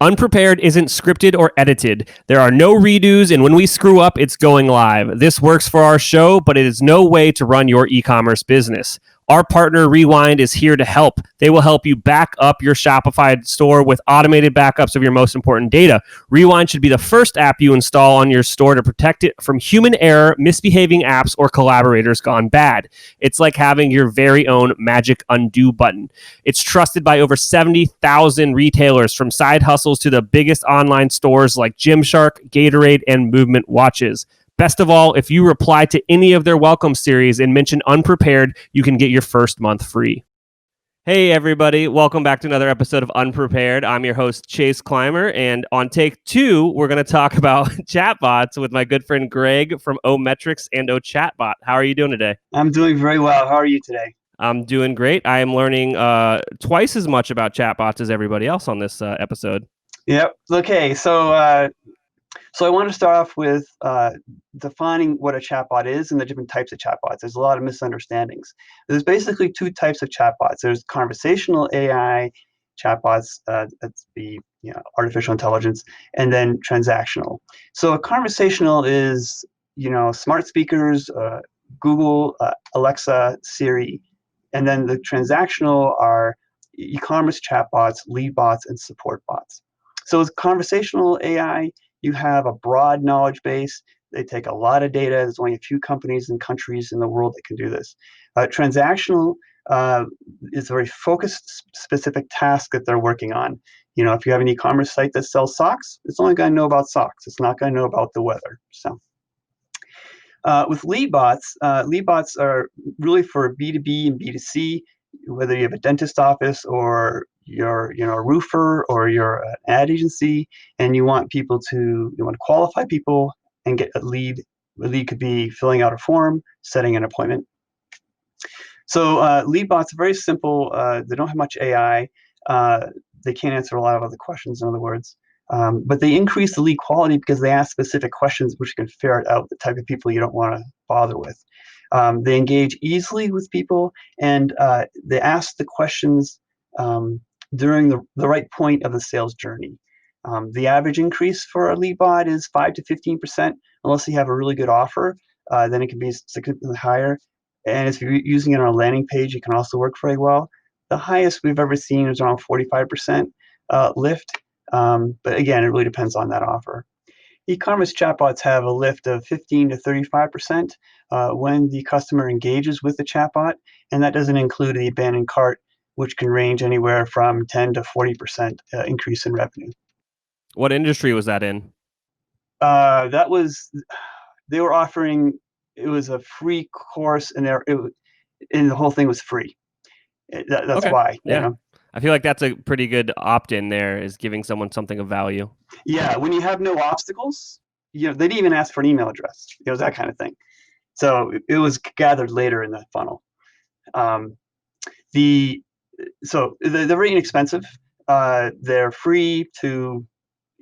Unprepared isn't scripted or edited. There are no redos, and when we screw up, it's going live. This works for our show, but it is no way to run your e-commerce business. Our partner Rewind is here to help. They will help you back up your Shopify store with automated backups of your most important data. Rewind should be the first app you install on your store to protect it from human error, misbehaving apps, or collaborators gone bad. It's like having your very own magic undo button. It's trusted by over 70,000 retailers, from side hustles to the biggest online stores like Gymshark, Gatorade, and Movement Watches. Best of all, if you reply to any of their welcome series and mention Unprepared, you can get your first month free. Hey, everybody. Welcome back to another episode of Unprepared. I'm your host, Chase Clymer, and on take 2, we're going to talk about chatbots with my good friend Greg from Ometrics and Ochatbot. How are you doing today? I'm doing very well. How are you today? I'm doing great. I am learning twice as much about chatbots as everybody else on this episode. Yep. Okay. So I want to start off with defining what a chatbot is and the different types of chatbots. There's a lot of misunderstandings. There's basically 2 types of chatbots. There's conversational AI chatbots, that's the artificial intelligence, and then transactional. So a conversational is smart speakers, Google, Alexa, Siri, and then the transactional are e-commerce chatbots, lead bots, and support bots. So with conversational AI, you have a broad knowledge base. They take a lot of data. There's only a few companies and countries in the world that can do this. Transactional is a very focused, specific task that they're working on. If you have an e-commerce site that sells socks, it's only going to know about socks. It's not going to know about the weather. So with lead bots are really for B2B and B2C, whether you have a dentist office or you're a roofer or you're an ad agency, and you want to qualify people and get a lead. A lead could be filling out a form, setting an appointment. So lead bots are very simple. They don't have much AI. They can't answer a lot of other questions, in other words. But they increase the lead quality because they ask specific questions which can ferret out the type of people you don't want to bother with. They engage easily with people, and they ask the questions during the right point of the sales journey. The average increase for a lead bot is 5 to 15%, unless you have a really good offer. Then it can be significantly higher. And if you're using it on a landing page, it can also work very well. The highest we've ever seen is around 45% lift. But again, it really depends on that offer. E-commerce chatbots have a lift of 15 to 35% when the customer engages with the chatbot, and that doesn't include the abandoned cart, which can range anywhere from 10 to 40% increase in revenue. What industry was that in? They were offering, it was a free course, and the whole thing was free. That's okay. Why. Yeah. I feel like that's a pretty good opt-in there, is giving someone something of value. Yeah, when you have no obstacles, they didn't even ask for an email address. It was that kind of thing. So it was gathered later in the funnel. They're very inexpensive. They're free to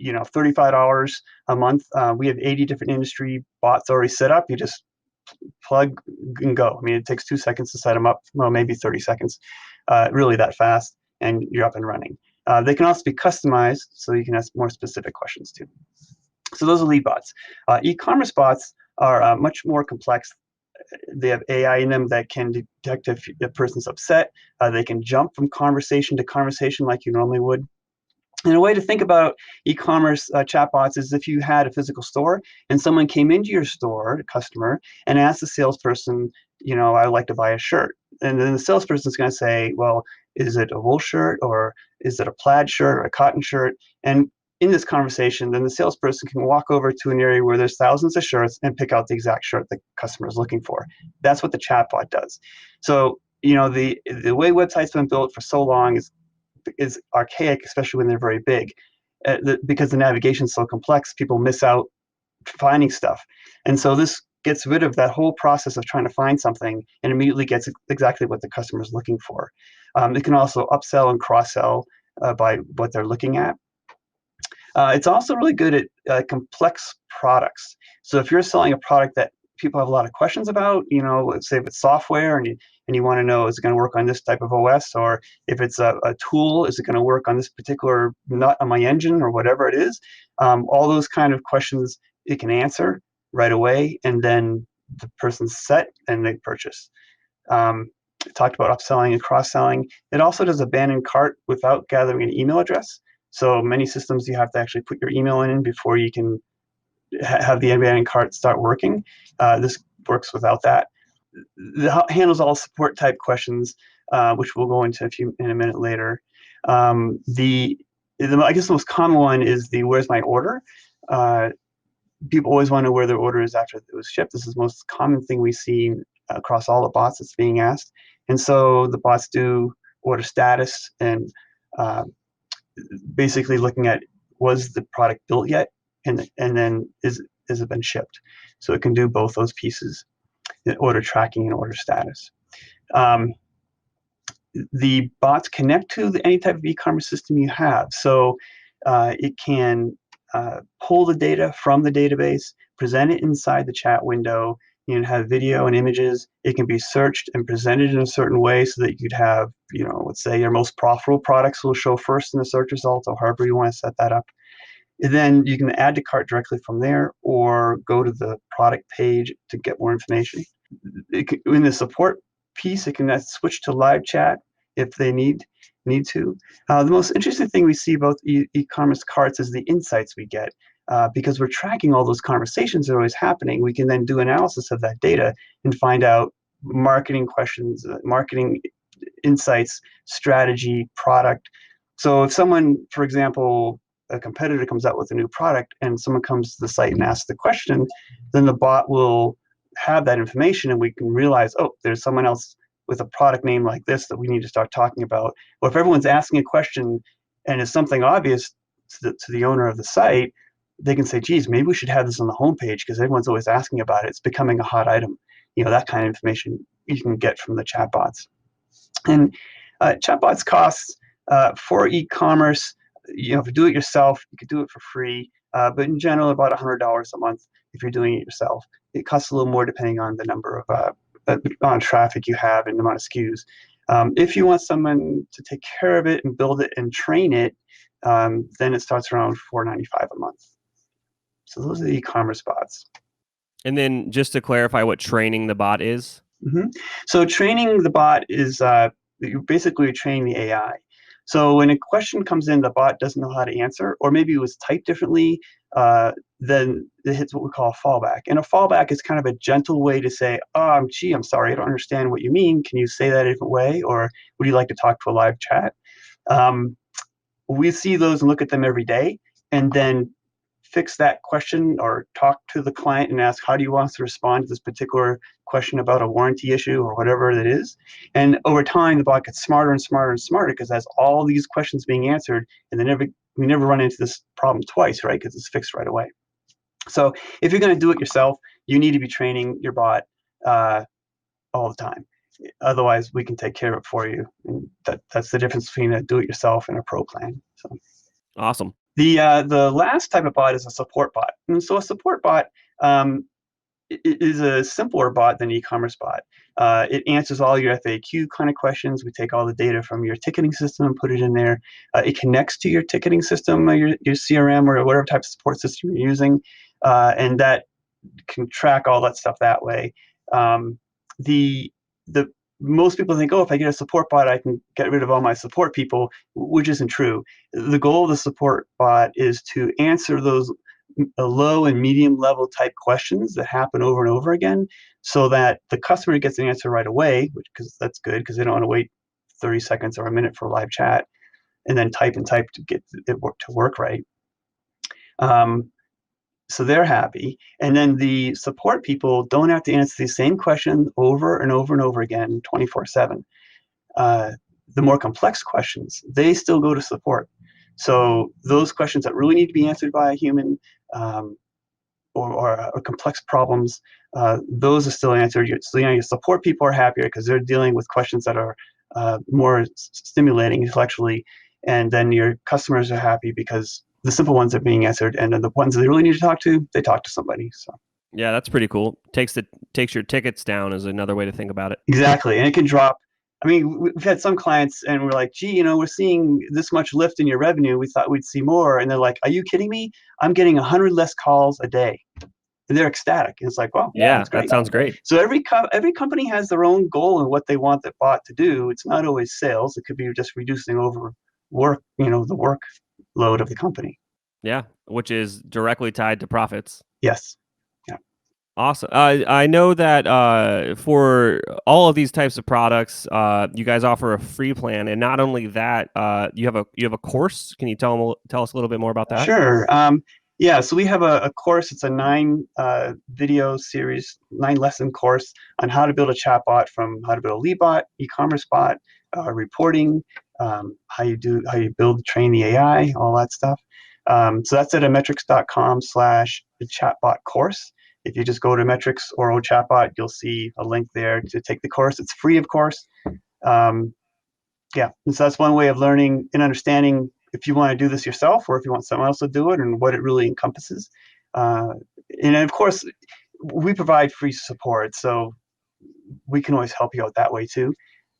$35 a month. We have 80 different industry bots already set up. You just plug and go. I mean, it takes 2 seconds to set them up. Well, maybe 30 seconds. Really that fast, and you're up and running. They can also be customized, so you can ask more specific questions too. So those are lead bots. E-commerce bots are much more complex. They have AI in them that can detect if the person's upset. They can jump from conversation to conversation like you normally would. And a way to think about e-commerce chatbots is if you had a physical store and someone came into your store, a customer, and asked the salesperson, I'd like to buy a shirt. And then the salesperson is going to say, well, is it a wool shirt, or is it a plaid shirt, or a cotton shirt? And in this conversation, then the salesperson can walk over to an area where there's thousands of shirts and pick out the exact shirt the customer is looking for. That's what the chatbot does. So, the way websites have been built for so long is archaic, especially when they're very big. Because the navigation is so complex, people miss out finding stuff. And so this gets rid of that whole process of trying to find something and immediately gets exactly what the customer is looking for. It can also upsell and cross-sell by what they're looking at. It's also really good at complex products. So if you're selling a product that people have a lot of questions about, let's say if it's software and and you want to know, is it going to work on this type of OS, or if it's a tool, is it going to work on this particular nut on my engine, or whatever it is. All those kind of questions it can answer right away, and then the person's set and they purchase. Talked about upselling and cross-selling. It also does abandon cart without gathering an email address. So many systems you have to actually put your email in before you can have the abandoned cart start working. This works without that. It handles all support type questions, which we'll go into in a minute later. I guess the most common one is the where's my order? People always want to know where their order is after it was shipped. This is the most common thing we see across all the bots that's being asked. And so the bots do order status and basically looking at, was the product built yet? And then is it been shipped? So it can do both those pieces, order tracking and order status. The bots connect to any type of e-commerce system you have. So it can pull the data from the database, present it inside the chat window, have video and images. It can be searched and presented in a certain way so that you could have, let's say your most profitable products will show first in the search results, or however you want to set that up. And then you can add to cart directly from there, or go to the product page to get more information. In the support piece, it can switch to live chat if they need to. The most interesting thing we see about e-commerce carts is the insights we get. Because we're tracking all those conversations that are always happening, we can then do analysis of that data and find out marketing questions, marketing insights, strategy, product. So if someone, for example, a competitor comes out with a new product and someone comes to the site and asks the question, then the bot will have that information and we can realize, oh, there's someone else with a product name like this that we need to start talking about. Or if everyone's asking a question and it's something obvious to the owner of the site, they can say, geez, maybe we should have this on the homepage because everyone's always asking about it. It's becoming a hot item. That kind of information you can get from the chatbots. And chatbots costs for e-commerce, if you do it yourself, you could do it for free, but in general, about $100 a month if you're doing it yourself. It costs a little more depending on the number of amount of traffic you have and the amount of SKUs. If you want someone to take care of it and build it and train it, then it starts around $4.95 a month. So those are the e-commerce bots. And then just to clarify what training the bot is. Mm-hmm. So training the bot is you basically training the AI. So when a question comes in, the bot doesn't know how to answer, or maybe it was typed differently, then it hits what we call a fallback. And a fallback is kind of a gentle way to say, oh, gee, I'm sorry, I don't understand what you mean. Can you say that a different way? Or would you like to talk to a live chat? We see those and look at them every day, and then fix that question or talk to the client and ask, how do you want us to respond to this particular question about a warranty issue or whatever it is? And over time, the bot gets smarter and smarter and smarter because it has all these questions being answered, and we never run into this problem twice, right? Because it's fixed right away. So if you're going to do it yourself, you need to be training your bot all the time. Otherwise, we can take care of it for you. And that's the difference between a do-it-yourself and a pro plan. So. Awesome. The last type of bot is a support bot. And so a support bot is a simpler bot than an e-commerce bot. It answers all your FAQ kind of questions. We take all the data from your ticketing system and put it in there. It connects to your ticketing system, or your CRM, or whatever type of support system you're using, and that can track all that stuff that way. Most people think, oh, if I get a support bot, I can get rid of all my support people, which isn't true. The goal of the support bot is to answer those low and medium level type questions that happen over and over again, so that the customer gets an answer right away, because that's good, because they don't want to wait 30 seconds or a minute for a live chat and then type and type to get it to work right. So they're happy. And then the support people don't have to answer the same question over and over and over again 24/7. The more complex questions, they still go to support. So those questions that really need to be answered by a human, or complex problems, those are still answered. So your support people are happier because they're dealing with questions that are more stimulating intellectually, and then your customers are happy because the simple ones are being answered, and then the ones they really need to talk to, they talk to somebody. So Yeah, that's pretty cool. Takes your tickets down is another way to think about it. Exactly, and it can drop. I mean, we've had some clients, and we're like, "Gee, we're seeing this much lift in your revenue. We thought we'd see more." And they're like, "Are you kidding me? I'm getting 100 less calls a day." And they're ecstatic. And it's like, "Well, yeah, Yeah, that's that great." sounds great. So every company has their own goal and what they want the bot to do. It's not always sales. It could be just reducing over work, the workload of the company. Yeah, which is directly tied to profits. Yes. Yeah. Awesome. I know that for all of these types of products, you guys offer a free plan, and not only that, you have a course. Can you tell us a little bit more about that? Sure. Yeah, so we have a course. It's a 9 video series, 9 lesson course on how to build a chatbot, from how to build a lead bot, e-commerce bot, reporting, how you build, train the AI, all that stuff. So that's at ometrics.com/chatbot course. If you just go to Metrics or Ochatbot, you'll see a link there to take the course. It's free, of course. Um, yeah, and so that's one way of learning and understanding if you want to do this yourself or if you want someone else to do it, and what it really encompasses. Uh, and of course, we provide free support, so we can always help you out that way too.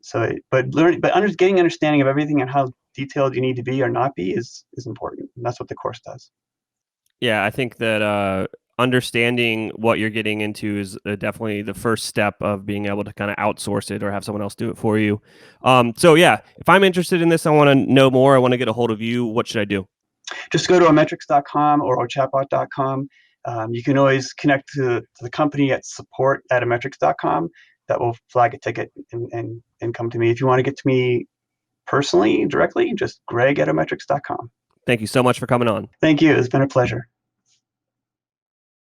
So, getting understanding of everything and how detailed you need to be or not be is important. And that's what the course does. Yeah, I think that understanding what you're getting into is definitely the first step of being able to kind of outsource it or have someone else do it for you. So yeah, if I'm interested in this, I want to know more. I want to get a hold of you. What should I do? Just go to ometrics.com or chatbot.com. You can always connect to the company at support@ometrics.com. That will flag a ticket and come to me. If you want to get to me personally, directly, just greg@ometrics.com. Thank you so much for coming on. Thank you. It's been a pleasure.